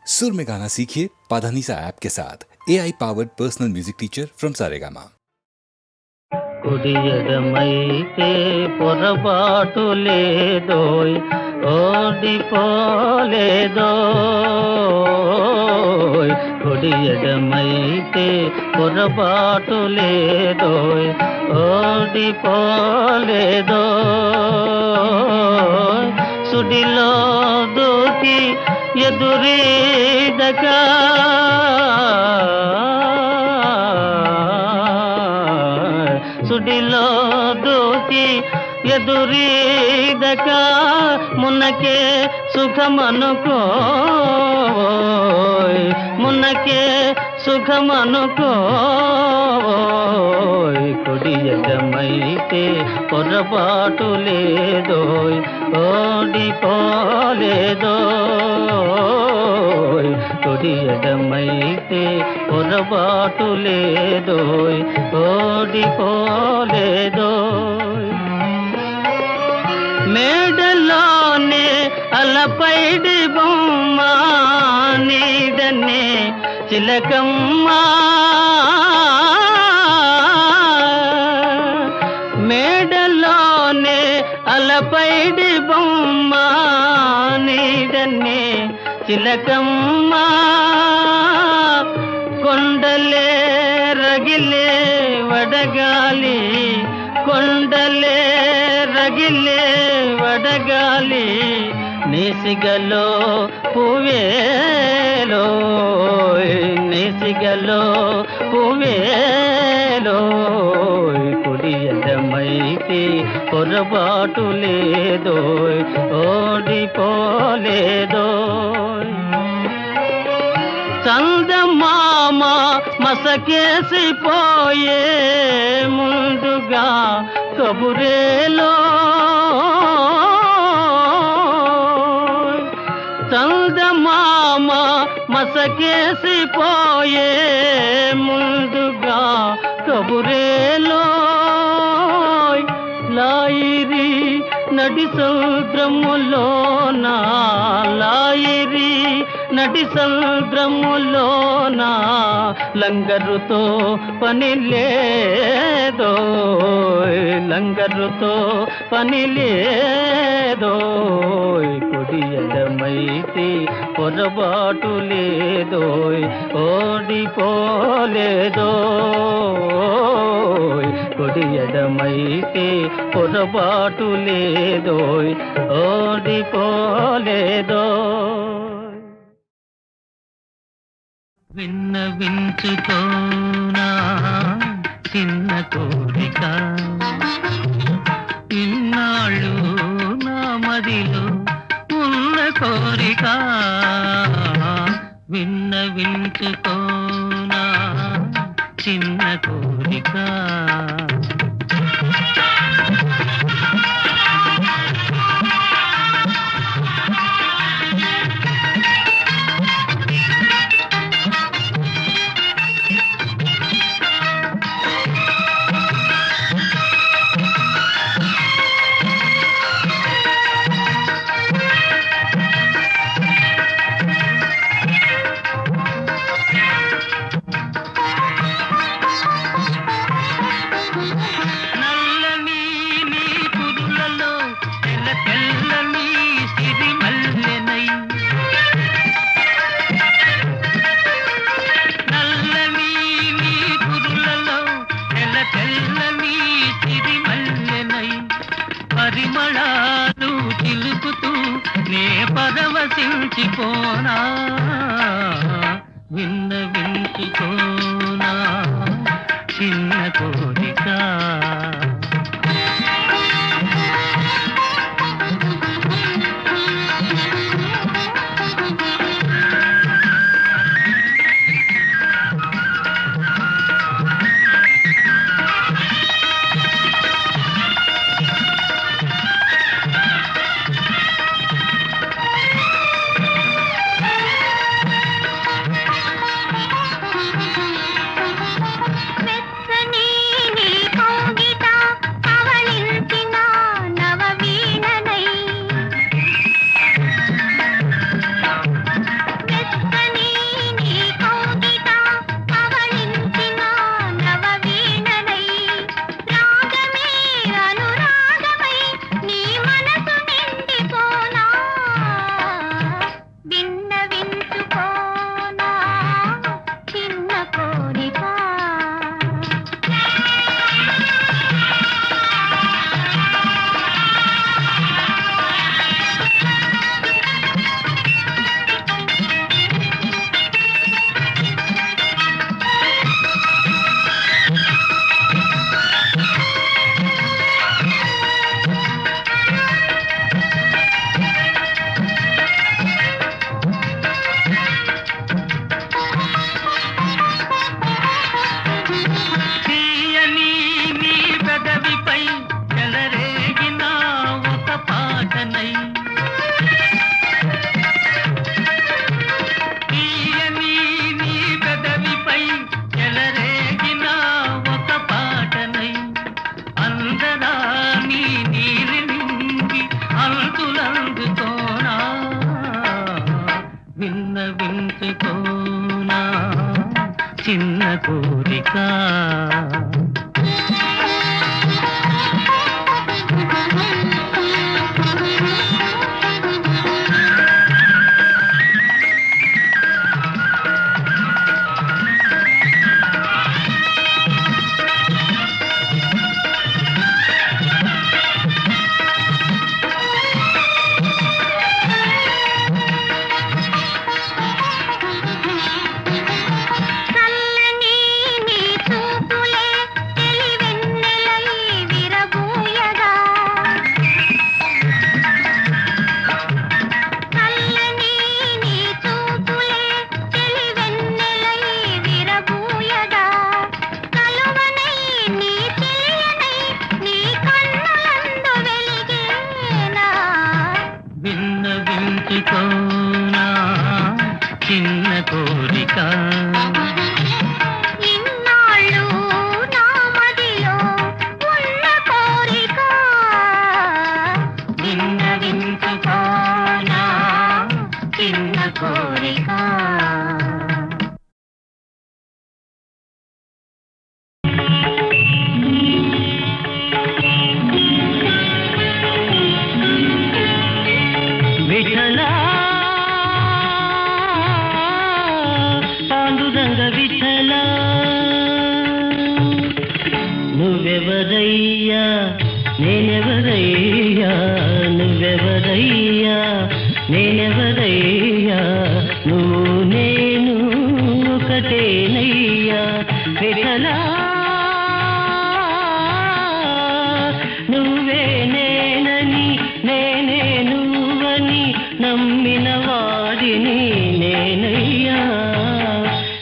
सुर में गाना सीखिए पाधानीसा ऐप के साथ AI powered personal music teacher from Saregama. కుడియడమైతే పొరపాటు లేదోయ్ ఓడిపోలేదోయ్ కుడియడమైతే పొరపాటు లేదోయ్ ఓడిపోలేదోయ్ సుడిలో దూకి ఎదురీదగా సుడిలో దూకి ఎదురీదక మునకే సుఖమనుకోయ్ మునకే సుఖమనుకోయ్ కుడియడమైతే పొరపాటు లేదోయ్ ఓడిపోలేదోయ్ కుడియడమైతే పొరపాటు లేదోయ్ ఓడిపోలేదోయ్ మేడలోనే అలపైడి బొమ్మ నీడనే చిలకమ్మ మేడలోనే అలపైడి బొమ్మ నీడనే చిలకమ్మ కొండలే రగిలే వడగాలి కొండలే రగిలే వడగాలి నేసిగలో పువ్వేలో నేసిగలో పువ్వేలో కుడియడమైతే పొరపాటు లేదోయ్ ఓడిపోలేదోయ్ చందమామ మసకేసిపోయే ముందుగా కబురేలో చందమామ మసకేసిపోయే ముందుగా కబురేలో లాయిరి నడి సముద్రములోన లాయిరి నడి సముద్రములోన లంగరుతో పని లేదోయ్ లంగరుతో పని లేదోయ్ కుడియడమైతే పొరపాటు లేదోయ్ ఓడిపోలేదోయ్ కుడియడమైతే పొరపాటు లేదోయ్ ఓడిపోలేదోయ్ విన్నవించుకోనా చిన్న కోరిక ఇన్నాళ్ళు నా మదిలో ఉన్న కోరిక విన్నవించుకోనా చిన్న కోరిక పరిమళాలు చిలుకుతూ నే పరవశించిపోనా విన్నవించుకోనా చిన్న కోరిక మెత్తని విన్నవించుకోనా చిన్న కోరిక చల్లని నీ చూపులే తెలివెన్నెలై విరబూయగా చల్లని నీ చూపులే తెలివెన్నెలై విరబూయగా కలువనై నీ తెలియనై నీ కన్నులందు వెలిగేనా విన్నవించుకోనా చిన్న కోరిక ఇన్నాళ్ళు నా మదిలో ఉన్న కోరిక విన్నవించుకోనా చిన్న కోరిక విఠలా పాండురంగ విఠలా నువ్వెవరయ్యా నేనెవరయ్యా నువ్వెవరయ్యా నేనెవరయ్యా నువ్వు నేను ఒకటేనయ్యా విఠలా నువ్వే నేనని నేనే నువ్వని నమ్మిన వాడిని నేనయ్యా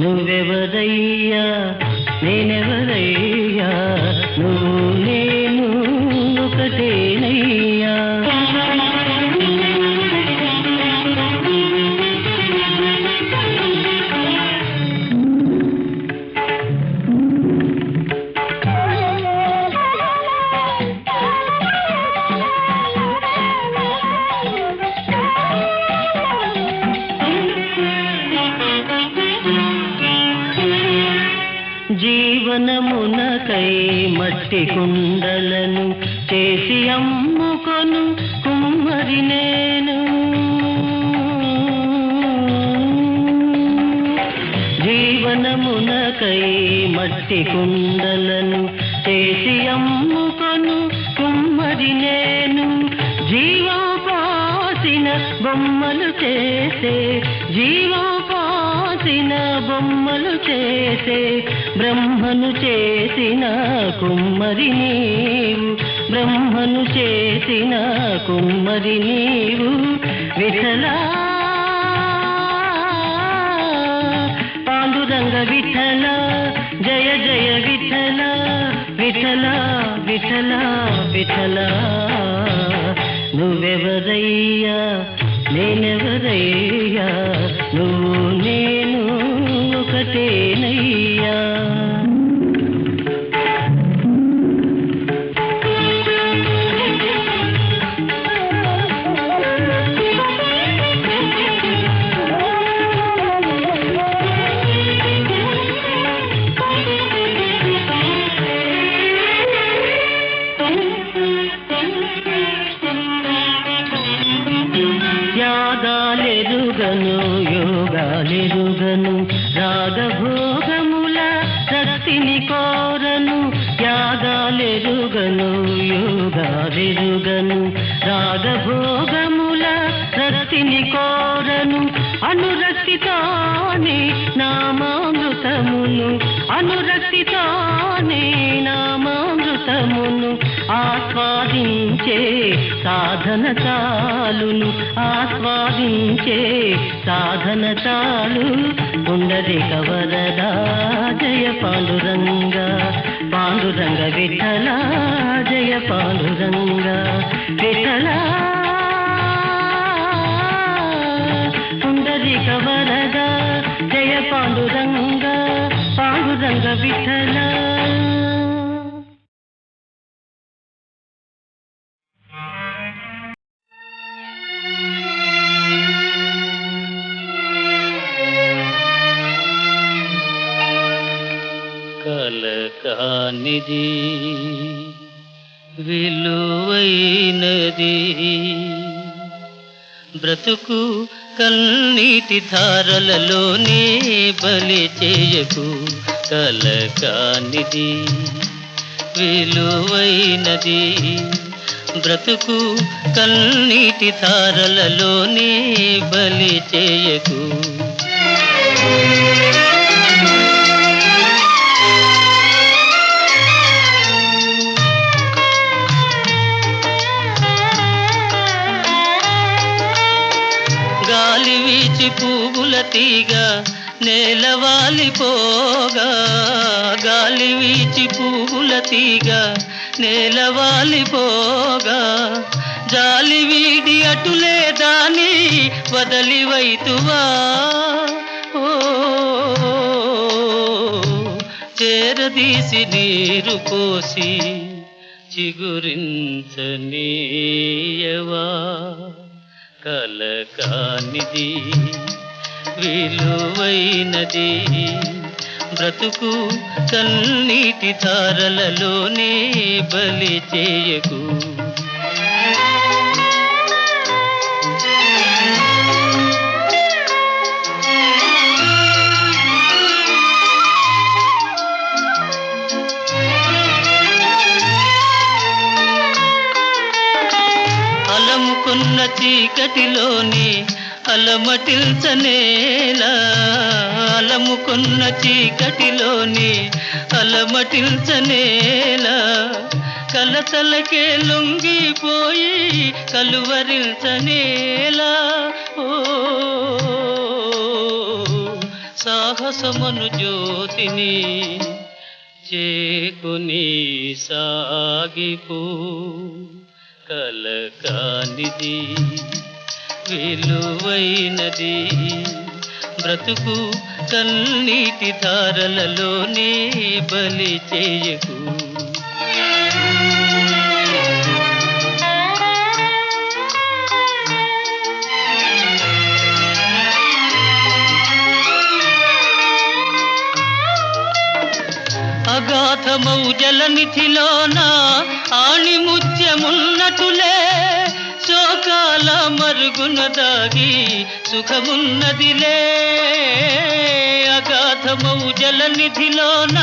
నువ్వెవరయ్యా నేనెవరయ్యా నువ్వు నేను ఒకటేనయ్యా జీవనమునకై మట్టి కుండలను చేసి అమ్ముకొను కుమ్మరి నేను జీవనమునకై మట్టి కుండలను చేసి అమ్ముకొను కుమ్మరి నేను జీవోపాసిన బొమ్మలు చేసే జీవోపాసిన బొమ్మలు చేసే బ్రహ్మను చేసిన కుమ్మరి నీవు బ్రహ్మను చేసిన కుమ్మరి నీవు విఠలా పాండురంగ విఠలా జయ జయ విఠలా విఠలా విఠలా విఠలా నువ్వెవరయ్యా నేనెవరయ్యా నువ్వు నేను ఒకటేనయ్యా యాగాలెరుగను యోగాలెరుగను రాగభోగముల రక్తిని కోరను యాగాలెరుగను యోగాలెరుగను రాగభోగముల రక్తిని కోరను అనురక్తితోనే నామామృతమును అనురక్తితోనే నామామృతమును ఆస్వాదించే సాధన చాలును ఆస్వాదించే సాధన చాలు పుండరీక వరదా జయ పాండురంగ పాండురంగ విఠలా జయ పాండురంగ విఠలా పుండరీక వరదా జయ పాండురంగ పాండురంగ విఠలా కానిది విలువైనది బ్రతుకు కన్నీటి ధారలలోనే బలి చేయకు కల కానిది విలువైనది బ్రతుకు కన్నీటి ధారలలోనే బలి చేయకు గాలి వీచి పువ్వుల తీగ నేలవాలిపోగా గాలి వీచి పువ్వుల తీగ నేలవాలిపోగా జాలి వీడి అటులే దాని వదలివైతువా ఓ చేరదీసి నీరు పోసి చిగురించనీయవా కల కానిది విలువైనది బ్రతుకు కన్నీటి ధారలలోనే బలి చేయకు అలముకున్న చీకటిలోని అలమటిల్చనేలా అలముకున్న చీకటిలోని అలమటిల్చనేలా కలతలకే లొంగిపోయి కలువరించనేలా ఓ సాహసమను జ్యోతిని చేకుని సాగిపో కల కానిది విలువైనది బ్రతుకు కన్నీటి ధారలలోనే బలి చేయకు అగాధమౌ జలనిధిలోన ఆణిముత్యమున్నటులే శోకాల మరుగున దాగి సుఖమున్నదిలే అగాధమౌ జలనిధిలోన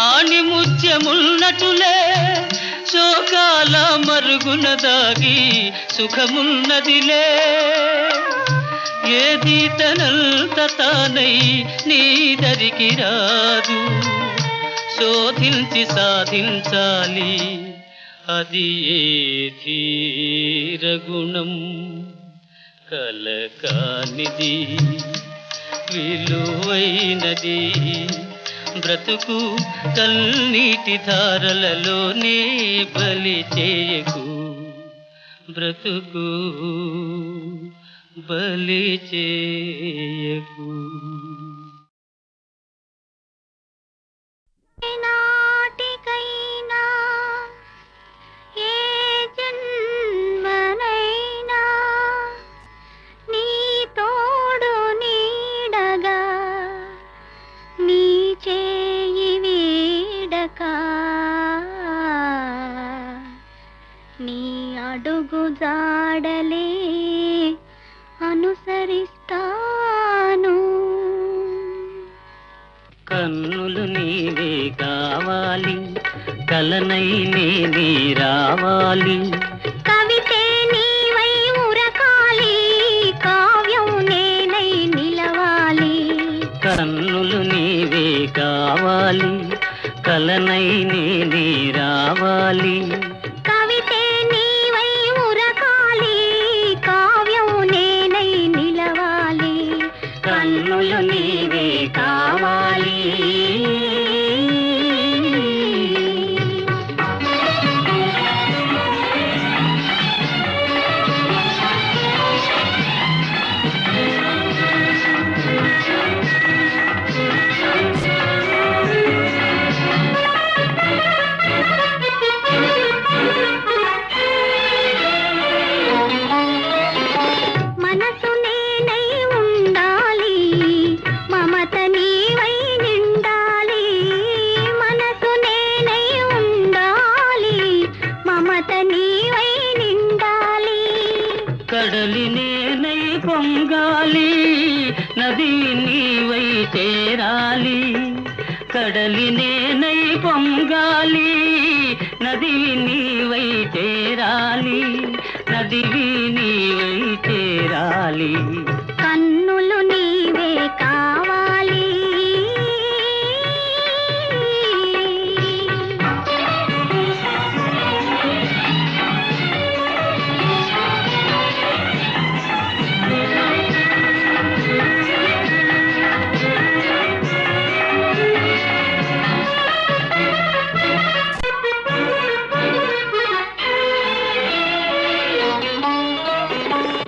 ఆణిముత్యమున్నటులే శోకాల మరుగున దాగి సుఖమున్నదిలే ఏది తనంత తానై నీదరికి రాదు శోధించి సాధించాలి అది ఏ ధీరగుణం కల కానిది విలువైనది బ్రతుకు కన్నీటి ధారలలోనే బలి చేయకు బ్రతుకు బలి చేయకు నాటికైనా ఏ జన్మనైనా నీ తోడు నీడగా నీ చేయి వీడక నీ అడుగు జాడలే అనుసరిస్తాను కన్నులు నీవే కావాలి కలనై నేనే రావాలి కవితే నీవై ఉరకాలి కావ్యం నేనై నిలవాలి కన్నులు నీవే కావాలి కలనై నేనే రావాలి కవితే నీవై ఉరకాలి కావ్యం నేనై నిలవాలి కన్నులు నీవే కావాలి మనసు నేనై ఉండాలి మమత నీవై నిండాలి నది నీవై చేరాలి, కడలి నేనై పొంగాలి. నది నీవై చేరాలి, నదివి నీవై చేరాలి. కన్నులు నీవే కావాలి.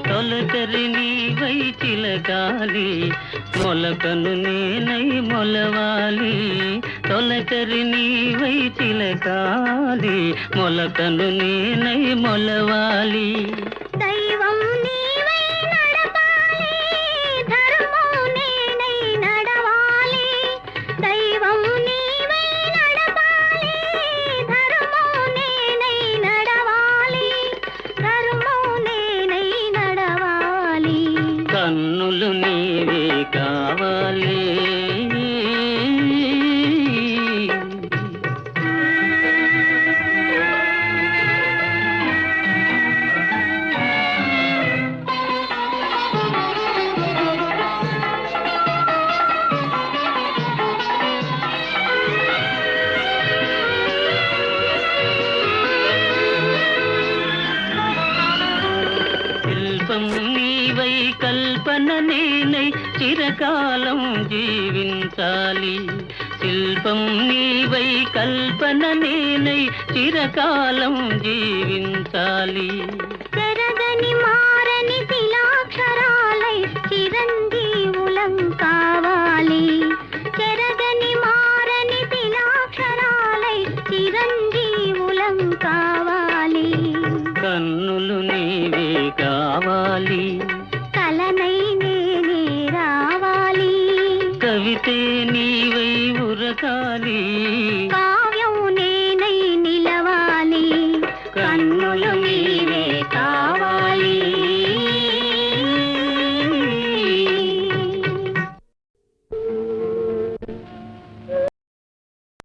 తొలకరి నీవై చిలకాలి, మొలకను నేనై మొలవాలి. తొలకరి నీవై చిలకాలి, మొలకను నేనై మొలవాలి. దైవం నీవై నడపాలి, ధర్మం నేనై నడవాలి. దైవం నీవై నడపాలి, ధర్మం నేనై నడవాలి. ధర్మం నేనై నడవాలి. కన్నులు నీవే కావాలి. శిల్పం నీవై కల్పన నేనై చిరకాలం జీవించాలి. శిల్పం నీవై కల్పన నేనై చిరకాలం జీవించాలి. చెరగని మారని శిలాక్షరాలై చిరంజీవులం కావాలి. చెరగని మారని శిలాక్షరాలై చిరంజీవులం కావాలి. కన్నులు నీవే కావాలి, కలనై నేనే రావాలి. కవితే నీవై ఉరకాలి.